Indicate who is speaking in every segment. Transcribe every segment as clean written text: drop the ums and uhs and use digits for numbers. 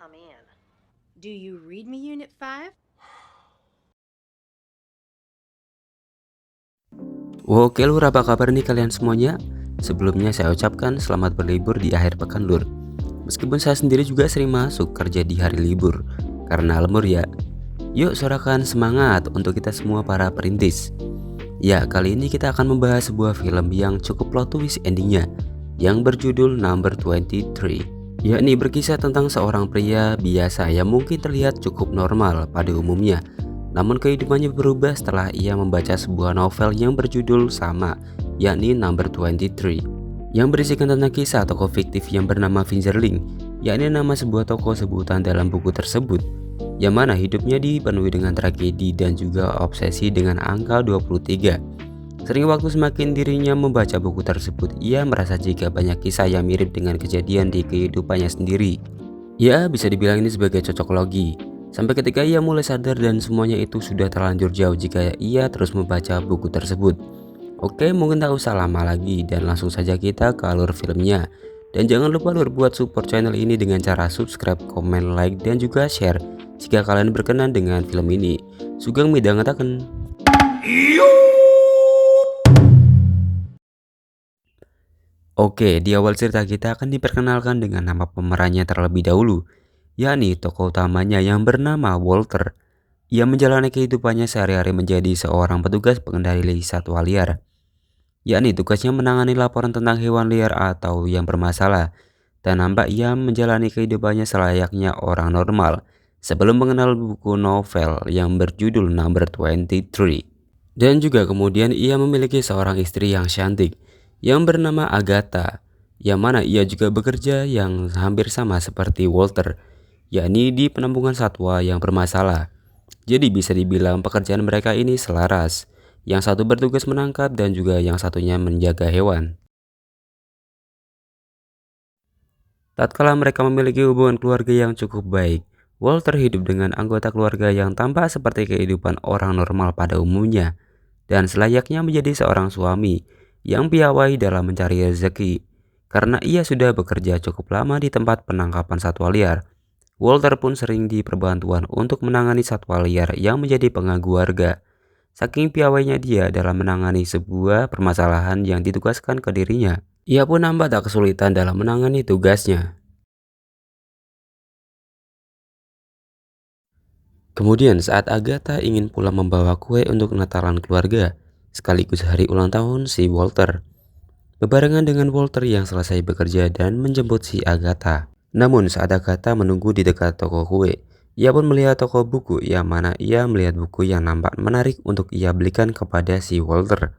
Speaker 1: come in.
Speaker 2: Do you read me Unit 5?
Speaker 3: Oke lur, apa kabar nih kalian semuanya? Sebelumnya saya ucapkan selamat berlibur di akhir pekan lur. Meskipun saya sendiri juga sering masuk kerja di hari libur karena lembur ya. Yuk sorakan semangat untuk kita semua para perintis. Ya, kali ini kita akan membahas sebuah film yang cukup plot twist endingnya, yang berjudul Number 23, yakni berkisah tentang seorang pria biasa yang mungkin terlihat cukup normal pada umumnya. Namun kehidupannya berubah setelah ia membaca sebuah novel yang berjudul sama, yakni Number 23, yang berisikan tentang kisah tokoh fiktif yang bernama Fingerling, yakni nama sebuah tokoh sebutan dalam buku tersebut, yang mana hidupnya dipenuhi dengan tragedi dan juga obsesi dengan angka 23. Sering waktu semakin dirinya membaca buku tersebut, ia merasa jika banyak kisah yang mirip dengan kejadian di kehidupannya sendiri. Ya, bisa dibilang ini sebagai cocok logi. Sampai ketika ia mulai sadar dan semuanya itu sudah terlanjur jauh jika ia terus membaca buku tersebut. Oke, mungkin tak usah lama lagi dan langsung saja kita ke alur filmnya. Dan jangan lupa lur buat support channel ini dengan cara subscribe, komen, like, dan juga share jika kalian berkenan dengan film ini. Sugeng midangetaken. Oke, di awal cerita kita akan diperkenalkan dengan nama pemerannya terlebih dahulu, yakni tokoh utamanya yang bernama Walter. Ia menjalani kehidupannya sehari-hari menjadi seorang petugas pengendali satwa liar, yakni tugasnya menangani laporan tentang hewan liar atau yang bermasalah, dan nampak ia menjalani kehidupannya selayaknya orang normal sebelum mengenal buku novel yang berjudul Number 23. Dan juga kemudian ia memiliki seorang istri yang cantik yang bernama Agatha, yang mana ia juga bekerja yang hampir sama seperti Walter, yakni di penampungan satwa yang bermasalah. Jadi bisa dibilang pekerjaan mereka ini selaras. Yang satu bertugas menangkap dan juga yang satunya menjaga hewan. Tatkala mereka memiliki hubungan keluarga yang cukup baik, Walter hidup dengan anggota keluarga yang tampak seperti kehidupan orang normal pada umumnya dan selayaknya menjadi seorang suami yang piawai dalam mencari rezeki. Karena ia sudah bekerja cukup lama di tempat penangkapan satwa liar, Walter pun sering diperbantuan untuk menangani satwa liar yang menjadi pengganggu warga. Saking piawainya dia dalam menangani sebuah permasalahan yang ditugaskan ke dirinya, ia pun nampak tak kesulitan dalam menangani tugasnya. Kemudian saat Agatha ingin pulang membawa kue untuk Natalan keluarga, sekaligus hari ulang tahun si Walter, bebarengan dengan Walter yang selesai bekerja dan menjemput si Agatha. Namun saat Agatha menunggu di dekat toko kue, ia pun melihat toko buku yang mana ia melihat buku yang nampak menarik untuk ia belikan kepada si Walter.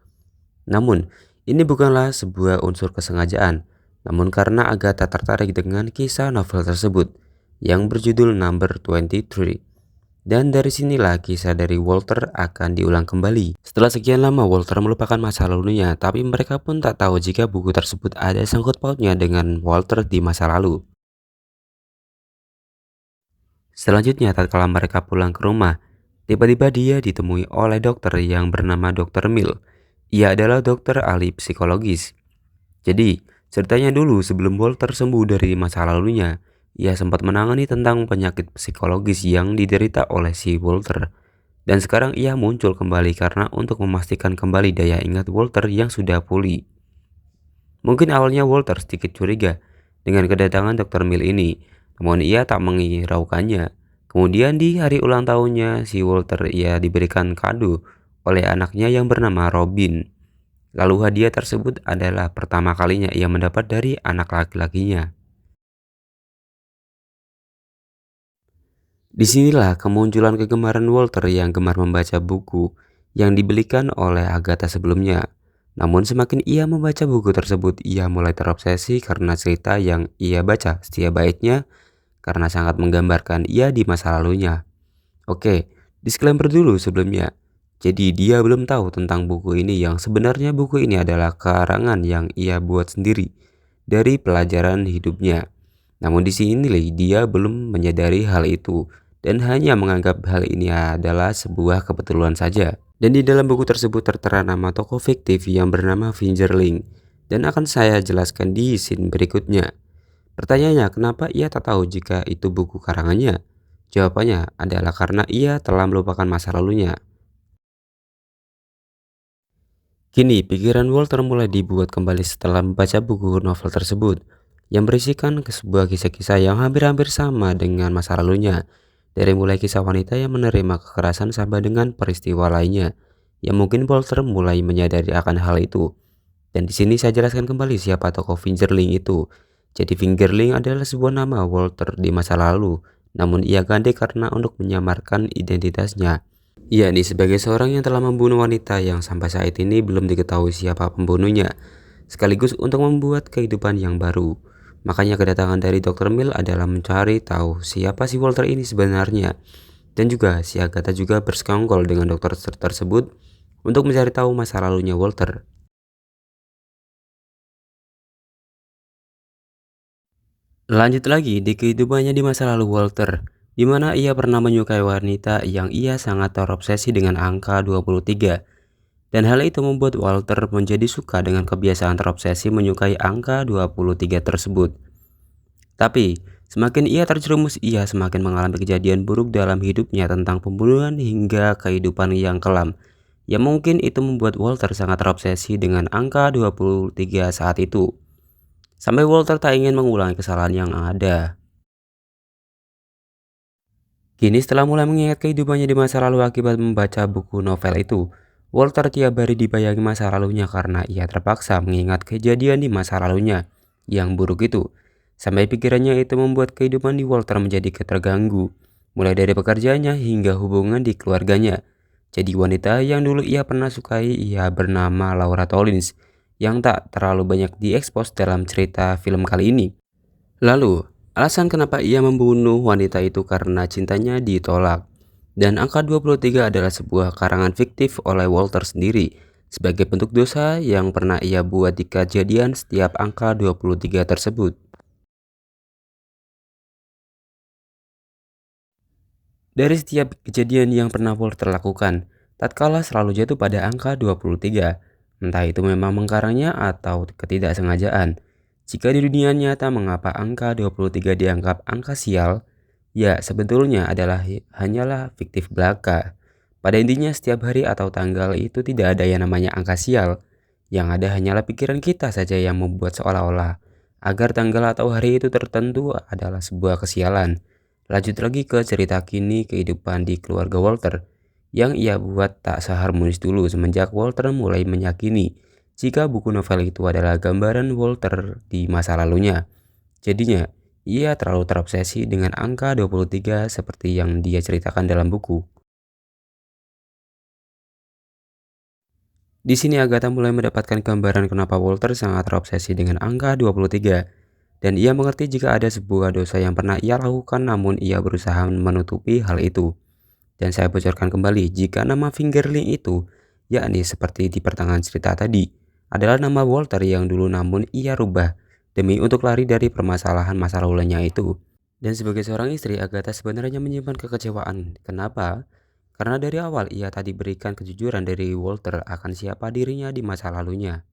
Speaker 3: Namun, ini bukanlah sebuah unsur kesengajaan, namun karena Agatha tertarik dengan kisah novel tersebut yang berjudul Number 23. Dan dari sinilah kisah dari Walter akan diulang kembali. Setelah sekian lama Walter melupakan masa lalunya, tapi mereka pun tak tahu jika buku tersebut ada sangkut pautnya dengan Walter di masa lalu. Selanjutnya tatkala mereka pulang ke rumah, tiba-tiba dia ditemui oleh dokter yang bernama Dr. Mill. Ia adalah dokter ahli psikologis. Jadi, ceritanya dulu sebelum Walter sembuh dari masa lalunya, ia sempat menangani tentang penyakit psikologis yang diderita oleh si Walter. Dan sekarang ia muncul kembali karena untuk memastikan kembali daya ingat Walter yang sudah pulih. Mungkin awalnya Walter sedikit curiga dengan kedatangan Dr. Mill ini, namun ia tak menghiraukannya. Kemudian di hari ulang tahunnya si Walter ia diberikan kado oleh anaknya yang bernama Robin. Lalu hadiah tersebut adalah pertama kalinya ia mendapat dari anak laki-lakinya. Disinilah kemunculan kegemaran Walter yang gemar membaca buku yang dibelikan oleh Agatha sebelumnya. Namun semakin ia membaca buku tersebut, ia mulai terobsesi karena cerita yang ia baca setiap baitnya karena sangat menggambarkan ia di masa lalunya. Oke, disclaimer dulu sebelumnya. Jadi dia belum tahu tentang buku ini yang sebenarnya buku ini adalah karangan yang ia buat sendiri dari pelajaran hidupnya. Namun di sini dia belum menyadari hal itu dan hanya menganggap hal ini adalah sebuah kebetulan saja. Dan di dalam buku tersebut tertera nama tokoh fiktif yang bernama Fingerling dan akan saya jelaskan di scene berikutnya. Pertanyaannya, kenapa ia tak tahu jika itu buku karangannya? Jawabannya adalah karena ia telah melupakan masa lalunya. Kini, pikiran Walter mulai dibuat kembali setelah membaca buku novel tersebut, yang berisikan sebuah kisah-kisah yang hampir-hampir sama dengan masa lalunya. Dari mulai kisah wanita yang menerima kekerasan sampai dengan peristiwa lainnya, yang mungkin Walter mulai menyadari akan hal itu. Dan di sini saya jelaskan kembali siapa tokoh Fingerling itu. Jadi Fingerling adalah sebuah nama Walter di masa lalu, namun ia ganti karena untuk menyamarkan identitasnya. Ia nih sebagai seorang yang telah membunuh wanita yang sampai saat ini belum diketahui siapa pembunuhnya, sekaligus untuk membuat kehidupan yang baru. Makanya kedatangan dari Dr. Mill adalah mencari tahu siapa si Walter ini sebenarnya. Dan juga si Agatha juga bersekongkol dengan dokter tersebut untuk mencari tahu masa lalunya Walter. Lanjut lagi di kehidupannya di masa lalu Walter, di mana ia pernah menyukai wanita yang ia sangat terobsesi dengan angka 23. Dan hal itu membuat Walter menjadi suka dengan kebiasaan terobsesi menyukai angka 23 tersebut. Tapi, semakin ia terjerumus, ia semakin mengalami kejadian buruk dalam hidupnya tentang pembunuhan hingga kehidupan yang kelam. Ya mungkin itu membuat Walter sangat terobsesi dengan angka 23 saat itu. Sampai Walter tak ingin mengulangi kesalahan yang ada. Kini setelah mulai mengingat kehidupannya di masa lalu akibat membaca buku novel itu, Walter tiap hari dibayangi masa lalunya karena ia terpaksa mengingat kejadian di masa lalunya yang buruk itu. Sampai pikirannya itu membuat kehidupan di Walter menjadi terganggu, mulai dari pekerjaannya hingga hubungan di keluarganya. Jadi wanita yang dulu ia pernah sukai ia bernama Laura Tollins, yang tak terlalu banyak diekspos dalam cerita film kali ini. Lalu, alasan kenapa ia membunuh wanita itu karena cintanya ditolak. Dan angka 23 adalah sebuah karangan fiktif oleh Walter sendiri sebagai bentuk dosa yang pernah ia buat di kejadian setiap angka 23 tersebut. Dari setiap kejadian yang pernah Walter lakukan, tatkala selalu jatuh pada angka 23, entah itu memang mengkarangnya atau ketidaksengajaan. Jika di dunia nyata mengapa angka 23 dianggap angka sial, ya sebetulnya adalah hanyalah fiktif belaka. Pada intinya setiap hari atau tanggal itu tidak ada yang namanya angka sial, yang ada hanyalah pikiran kita saja yang membuat seolah-olah agar tanggal atau hari itu tertentu adalah sebuah kesialan. Lanjut lagi ke cerita kini kehidupan di keluarga Walter yang ia buat tak seharmonis dulu semenjak Walter mulai meyakini jika buku novel itu adalah gambaran Walter di masa lalunya. Jadinya, ia terlalu terobsesi dengan angka 23 seperti yang dia ceritakan dalam buku. Di sini Agatha mulai mendapatkan gambaran kenapa Walter sangat terobsesi dengan angka 23. Dan ia mengerti jika ada sebuah dosa yang pernah ia lakukan namun ia berusaha menutupi hal itu. Dan saya bocorkan kembali jika nama Fingerling itu, yakni seperti di pertengahan cerita tadi, adalah nama Walter yang dulu namun ia rubah demi untuk lari dari permasalahan masa lalunya itu. Dan sebagai seorang istri, Agatha sebenarnya menyimpan kekecewaan. Kenapa? Karena dari awal ia tadi berikan kejujuran dari Walter akan siapa dirinya di masa lalunya.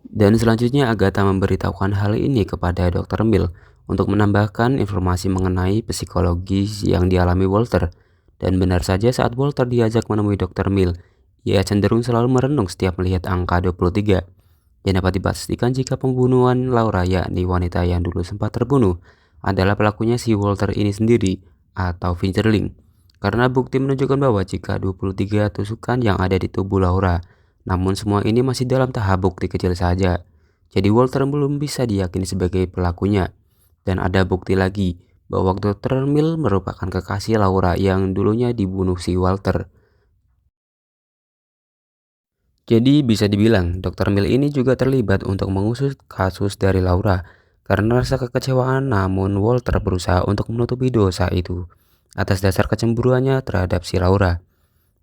Speaker 3: Dan selanjutnya Agatha memberitahukan hal ini kepada Dr. Mill untuk menambahkan informasi mengenai psikologis yang dialami Walter. Dan benar saja saat Walter diajak menemui Dr. Mill, ia cenderung selalu merenung setiap melihat angka 23. Dan dapat dipastikan jika pembunuhan Laura, yakni wanita yang dulu sempat terbunuh, adalah pelakunya si Walter ini sendiri atau Fincherling. Karena bukti menunjukkan bahwa jika 23 tusukan yang ada di tubuh Laura, namun semua ini masih dalam tahap bukti kecil saja. Jadi Walter belum bisa diyakini sebagai pelakunya. Dan ada bukti lagi bahwa Dr. Mill merupakan kekasih Laura yang dulunya dibunuh si Walter. Jadi bisa dibilang Dr. Mill ini juga terlibat untuk mengusut kasus dari Laura. Karena rasa kekecewaan namun Walter berusaha untuk menutupi dosa itu atas dasar kecemburuannya terhadap si Laura.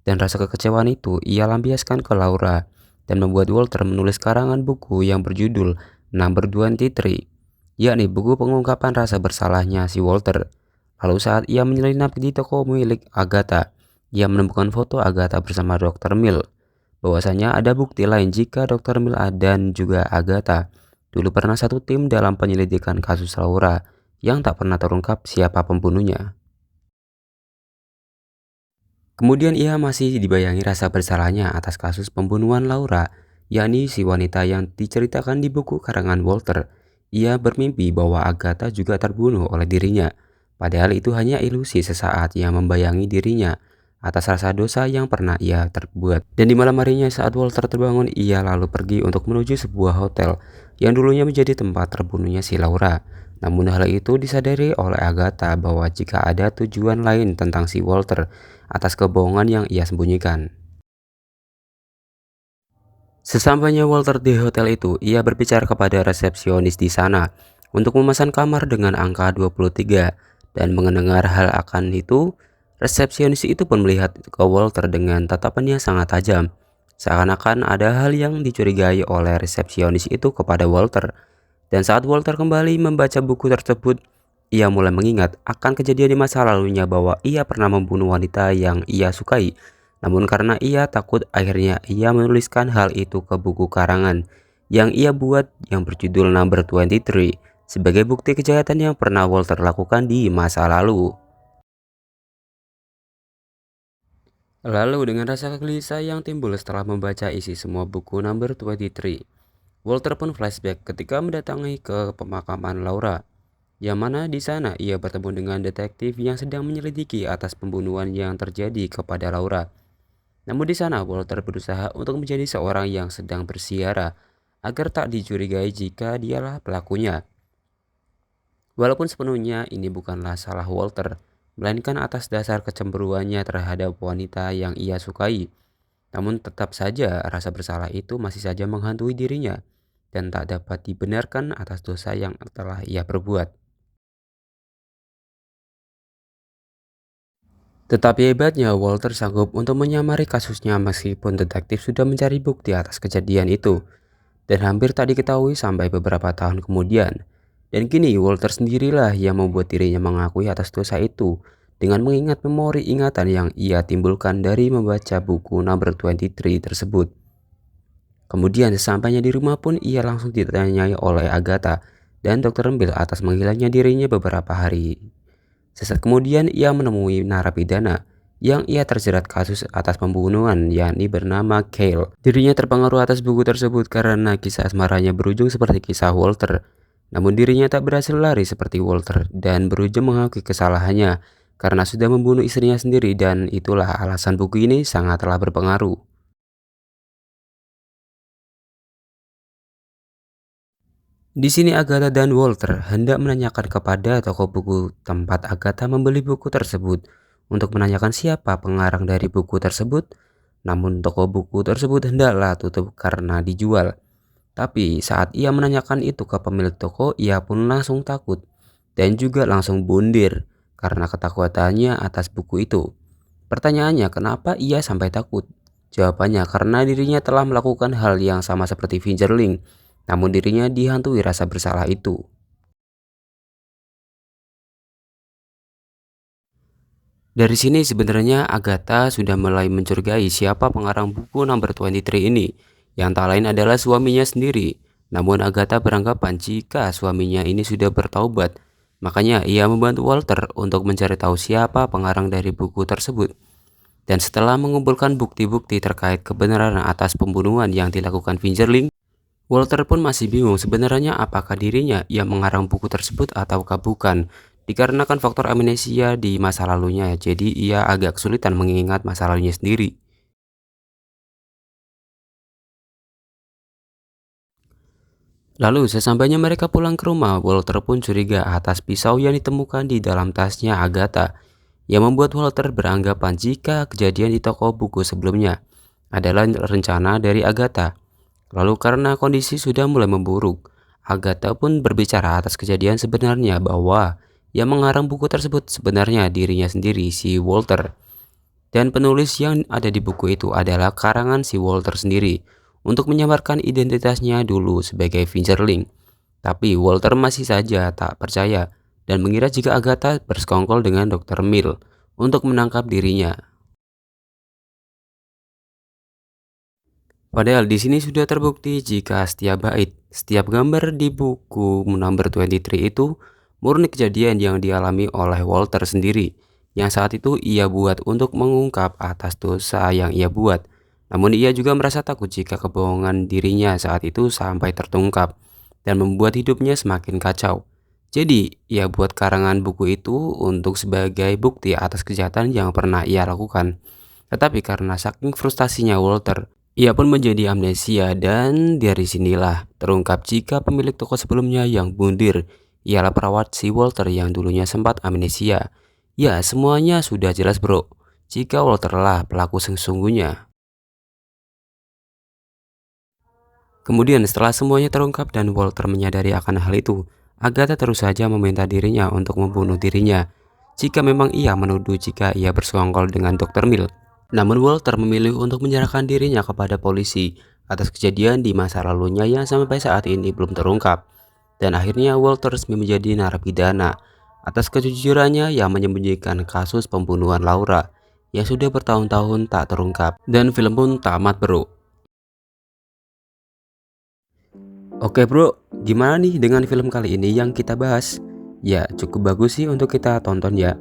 Speaker 3: Dan rasa kekecewaan itu ia lampiaskan ke Laura dan membuat Walter menulis karangan buku yang berjudul Number 23, yakni buku pengungkapan rasa bersalahnya si Walter. Lalu saat ia menyelinap di toko milik Agatha, ia menemukan foto Agatha bersama Dr. Mill. Bahwasanya ada bukti lain jika Dr. Mill dan juga Agatha dulu pernah satu tim dalam penyelidikan kasus Laura yang tak pernah terungkap siapa pembunuhnya. Kemudian ia masih dibayangi rasa bersalahnya atas kasus pembunuhan Laura, yakni si wanita yang diceritakan di buku karangan Walter. Ia bermimpi bahwa Agatha juga terbunuh oleh dirinya, padahal itu hanya ilusi sesaat yang membayangi dirinya atas rasa dosa yang pernah ia terbuat. Dan di malam harinya saat Walter terbangun, ia lalu pergi untuk menuju sebuah hotel yang dulunya menjadi tempat terbunuhnya si Laura. Namun hal itu disadari oleh Agatha bahwa jika ada tujuan lain tentang si Walter atas kebohongan yang ia sembunyikan. Sesampainya Walter di hotel itu, ia berbicara kepada resepsionis di sana untuk memesan kamar dengan angka 23 dan mendengar hal akan itu, resepsionis itu pun melihat ke Walter dengan tatapan yang sangat tajam. Seakan-akan ada hal yang dicurigai oleh resepsionis itu kepada Walter. Dan saat Walter kembali membaca buku tersebut, ia mulai mengingat akan kejadian di masa lalunya bahwa ia pernah membunuh wanita yang ia sukai. Namun karena ia takut, akhirnya ia menuliskan hal itu ke buku karangan yang ia buat yang berjudul Number 23 sebagai bukti kejahatan yang pernah Walter lakukan di masa lalu. Lalu dengan rasa gelisah yang timbul setelah membaca isi semua buku Number 23, Walter pun flashback ketika mendatangi ke pemakaman Laura, yang mana di sana ia bertemu dengan detektif yang sedang menyelidiki atas pembunuhan yang terjadi kepada Laura. Namun di sana Walter berusaha untuk menjadi seorang yang sedang bersiara agar tak dicurigai jika dialah pelakunya. Walaupun sepenuhnya ini bukanlah salah Walter, melainkan atas dasar kecemburuannya terhadap wanita yang ia sukai. Namun tetap saja rasa bersalah itu masih saja menghantui dirinya dan tak dapat dibenarkan atas dosa yang telah ia perbuat. Tetapi hebatnya Walter sanggup untuk menyamari kasusnya meskipun detektif sudah mencari bukti atas kejadian itu dan hampir tak diketahui sampai beberapa tahun kemudian. Dan kini Walter sendirilah yang membuat dirinya mengakui atas dosa itu dengan mengingat memori ingatan yang ia timbulkan dari membaca buku Number 23 tersebut. Kemudian sesampainya di rumah pun ia langsung ditanyai oleh Agatha dan Dr. Embil atas menghilangnya dirinya beberapa hari. Sesaat kemudian ia menemui narapidana yang ia terjerat kasus atas pembunuhan yakni bernama Cale. Dirinya terpengaruh atas buku tersebut karena kisah asmaranya berujung seperti kisah Walter. Namun dirinya tak berhasil lari seperti Walter dan berujung mengakui kesalahannya karena sudah membunuh istrinya sendiri, dan itulah alasan buku ini sangatlah berpengaruh. Di sini Agatha dan Walter hendak menanyakan kepada toko buku tempat Agatha membeli buku tersebut untuk menanyakan siapa pengarang dari buku tersebut. Namun toko buku tersebut hendaklah tutup karena dijual. Tapi saat ia menanyakan itu ke pemilik toko, ia pun langsung takut dan juga langsung bundir karena ketakutannya atas buku itu. Pertanyaannya, kenapa ia sampai takut? Jawabannya, karena dirinya telah melakukan hal yang sama seperti Fingerling, namun dirinya dihantui rasa bersalah itu. Dari sini sebenarnya Agatha sudah mulai mencurigai siapa pengarang buku Number 23 ini, yang tak lain adalah suaminya sendiri. Namun Agatha beranggapan jika suaminya ini sudah bertaubat, makanya ia membantu Walter untuk mencari tahu siapa pengarang dari buku tersebut. Dan setelah mengumpulkan bukti-bukti terkait kebenaran atas pembunuhan yang dilakukan Fingerling, Walter pun masih bingung sebenarnya apakah dirinya yang mengarang buku tersebut ataukah bukan. Dikarenakan faktor amnesia di masa lalunya, jadi ia agak kesulitan mengingat masa lalunya sendiri. Lalu sesampainya mereka pulang ke rumah, Walter pun curiga atas pisau yang ditemukan di dalam tasnya Agatha, yang membuat Walter beranggapan jika kejadian di toko buku sebelumnya adalah rencana dari Agatha. Lalu karena kondisi sudah mulai memburuk, Agatha pun berbicara atas kejadian sebenarnya bahwa yang mengarang buku tersebut sebenarnya dirinya sendiri, si Walter. Dan penulis yang ada di buku itu adalah karangan si Walter sendiri untuk menyamarkan identitasnya dulu sebagai Fingerling. Tapi Walter masih saja tak percaya dan mengira jika Agatha bersekongkol dengan Dr. Mill untuk menangkap dirinya. Padahal di sini sudah terbukti jika Setia Bait Setiap gambar di buku Number 23 itu murni kejadian yang dialami oleh Walter sendiri, yang saat itu ia buat untuk mengungkap atas dosa yang ia buat. Namun ia juga merasa takut jika kebohongan dirinya saat itu sampai terungkap dan membuat hidupnya semakin kacau. Jadi, ia buat karangan buku itu untuk sebagai bukti atas kejahatan yang pernah ia lakukan. Tetapi karena saking frustasinya Walter, ia pun menjadi amnesia dan dari sinilah terungkap jika pemilik toko sebelumnya yang bundir ialah perawat si Walter yang dulunya sempat amnesia. Ya, semuanya sudah jelas bro, jika Walter lah pelaku sesungguhnya. Kemudian setelah semuanya terungkap dan Walter menyadari akan hal itu, Agatha terus saja meminta dirinya untuk membunuh dirinya jika memang ia menuduh jika ia bersekongkol dengan Dr. Mill. Namun Walter memilih untuk menyerahkan dirinya kepada polisi atas kejadian di masa lalunya yang sampai saat ini belum terungkap. Dan akhirnya Walter resmi menjadi narapidana atas kejujurannya yang menyembunyikan kasus pembunuhan Laura yang sudah bertahun-tahun tak terungkap. Dan film pun tamat bro. Oke bro, gimana nih dengan film kali ini yang kita bahas? Ya cukup bagus sih untuk kita tonton ya.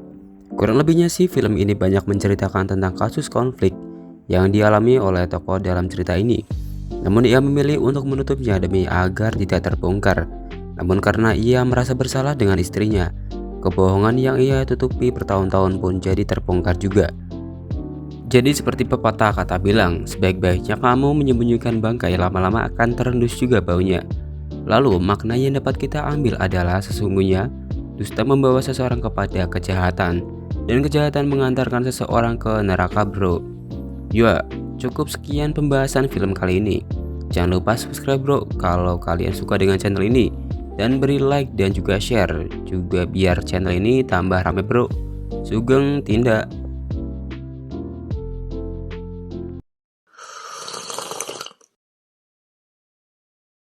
Speaker 3: Kurang lebihnya sih film ini banyak menceritakan tentang kasus konflik yang dialami oleh tokoh dalam cerita ini. Namun ia memilih untuk menutupnya demi agar tidak terbongkar. Namun karena ia merasa bersalah dengan istrinya, kebohongan yang ia tutupi bertahun-tahun pun jadi terbongkar juga. Jadi seperti pepatah kata bilang, sebaik-baiknya kamu menyembunyikan bangkai lama-lama akan terendus juga baunya. Lalu makna yang dapat kita ambil adalah sesungguhnya dusta membawa seseorang kepada kejahatan dan kejahatan mengantarkan seseorang ke neraka bro. Ya, cukup sekian pembahasan film kali ini. Jangan lupa subscribe bro kalau kalian suka dengan channel ini, dan beri like dan juga share juga biar channel ini tambah rame bro. Sugeng tindak.